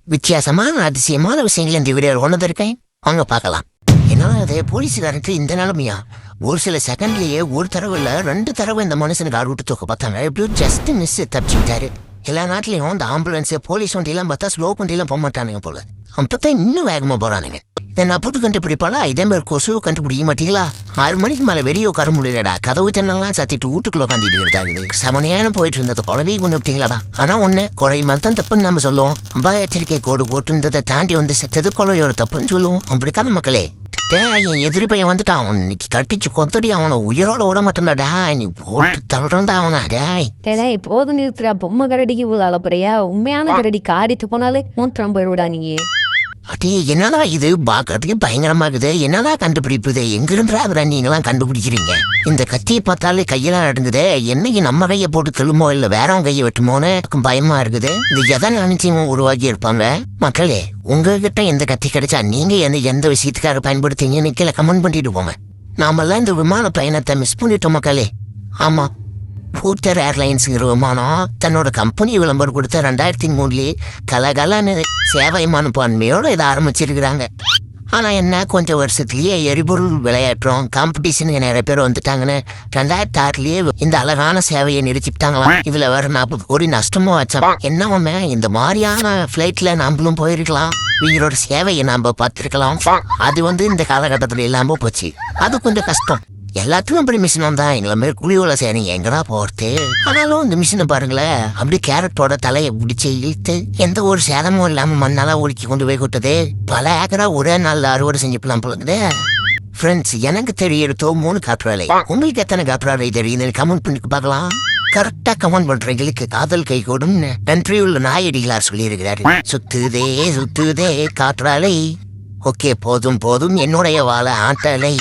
வித்தியாசமான அதிசயமான விஷயங்கள் இந்த வீடியோவில் கொண்டு இருக்கேன். அவங்க பார்க்கலாம். என்னன்னா அது போலீஸுக்காரனுக்கு இந்த நிலைமையா? ஒரு சில செகண்ட்லயே ஒரு தடவை இல்ல 2 தடவை இந்த மனுஷனுக்கு ஆள் விட்டு தூக்க பார்த்தாங்க. எப்படியும் ஜஸ்ட் மிஸ் தப்பிச்சுட்டாரு. எல்லா நாட்டிலையும் இந்த ஆம்புலன்ஸ் போலீஸ் வண்டியெல்லாம் பார்த்தா ஸ்லோ வண்டியெல்லாம் போக மாட்டானுங்க போல. அப்பதான் இன்னும் வேகமா போறானுங்க. இதை நான் புது கண்டுபிடிப்பாளா? இதே மாதிரி கொசு கண்டுபிடிக்க மாட்டீங்களா? 6 மணிக்கு மேலே வெளியே உட்கார முடியலடா. கதவு தென்னெல்லாம் சத்திட்டு வீட்டுக்குள்ள உட்காந்துட்டு இருந்தாங்க. செமனையான போயிட்டு இருந்தது குழந்தைய கொண்டு விட்டீங்களாடா. ஆனா ஒண்ணு குறையுமா தான் தப்புன்னு நம்ம சொல்லுவோம். அம்பா எச்சரிக்கை கோடு போட்டுன்றதை தாண்டி வந்து செத்தது குழையோட தப்புன்னு சொல்லுவோம். அப்படிக்கான மக்களே என் எதிரி பையன் வந்துட்டான். இன்னைக்கு கட்டிச்சு கொத்தடி அவனை உயிரோட விட மாட்டேன்டா. நீ போட்டு தள்ளுறா அவனா டேய். போதும் நிறுத்துறா. பொம்மை கரடிக்கு அலப்புறையா? உண்மையான கரடி காரிட்டு போனாலே மூத்திரம் போயிடுடா நீங்க. அடே என்னடா இது பாக்கிறதுக்கு பயங்கரமா இருக்குது. என்னடா கண்டுபிடிப்புது? எங்கிருந்தா நீங்களாம் கண்டுபிடிக்கிறீங்க? இந்த கத்தியை பார்த்தாலே கையெல்லாம் நடங்குது. என்னைக்கு நம்ம கையை போட்டு கிளம்போ இல்ல வேறவங்க கையை வெட்டுமோன்னு பயமா இருக்குது. இது எதை நினைச்சீங்க உருவாக்கி இருப்பாங்க? மக்களே உங்ககிட்ட எந்த கத்தி கிடைச்சா நீங்க எந்த விஷயத்துக்காக பயன்படுத்தீங்கன்னு கீழே கமெண்ட் பண்ணிட்டு போங்க. நாமெல்லாம் இந்த விமான பயணத்தை மிஸ் பண்ணிட்டோம் மக்களே. ஆமா, பூட்டர் ஏர்லைன்ஸுங்கிற விமானம் தன்னோட கம்பெனி விளம்பரம் கொடுத்த 2003 கலகலன்னு சேவை மனப்பான்மையோட இதை ஆரம்பிச்சிருக்கிறாங்க. ஆனா என்ன கொஞ்சம் வருஷத்துலயே எரிபொருள் விளையாட்டுறோம் காம்படிஷன் நிறைய பேர் வந்துட்டாங்கன்னு 2006 இந்த அழகான சேவையை நிறுத்திட்டாங்களாம். இதுல வேற 40 கோடி நஷ்டமும் வச்சான். என்னவுமே இந்த மாதிரியான பிளைட்ல நாமளும் போயிருக்கலாம். இவங்களோட சேவையை நாம பார்த்திருக்கலாம். அது இந்த காலகட்டத்துல இல்லாம போச்சு. அது கொஞ்சம் கஷ்டம். எல்லாத்துக்கும் அப்படி மிஷின் வந்தா எங்களை மாரி குழியோல சேரீங்க எங்கடா போறது? ஆனாலும் இந்த மிஷினை பாருங்களேன், அப்படி கேரட்டோட தலையை பிடிச்சி இழுத்து எந்த ஒரு சேதமும் இல்லாம மண்ணால ஒழுக்கி கொண்டு போய் கொடுத்தது. பல ஏக்கரா ஒரே நாள் அறுவடை செஞ்சுக்கலாம் போலக்குது. ஃப்ரெண்ட்ஸ், எனக்கு தெரியறதோ 3 காற்றாலை. உங்களுக்கு எத்தனை காற்றாலை தெரியுது? கமெண்ட் பண்ணி பார்க்கலாம். கரெக்டா கமெண்ட் பண்றீங்களுக்கு காதல் கை கூடும் நன்றி உள்ள நாயடிகளார் சொல்லியிருக்கிறாரு. சுத்துதே சுத்துதே காற்றாலை. ஓகே, போதும் போதும் என்னுடைய வாழ ஆட்டலை.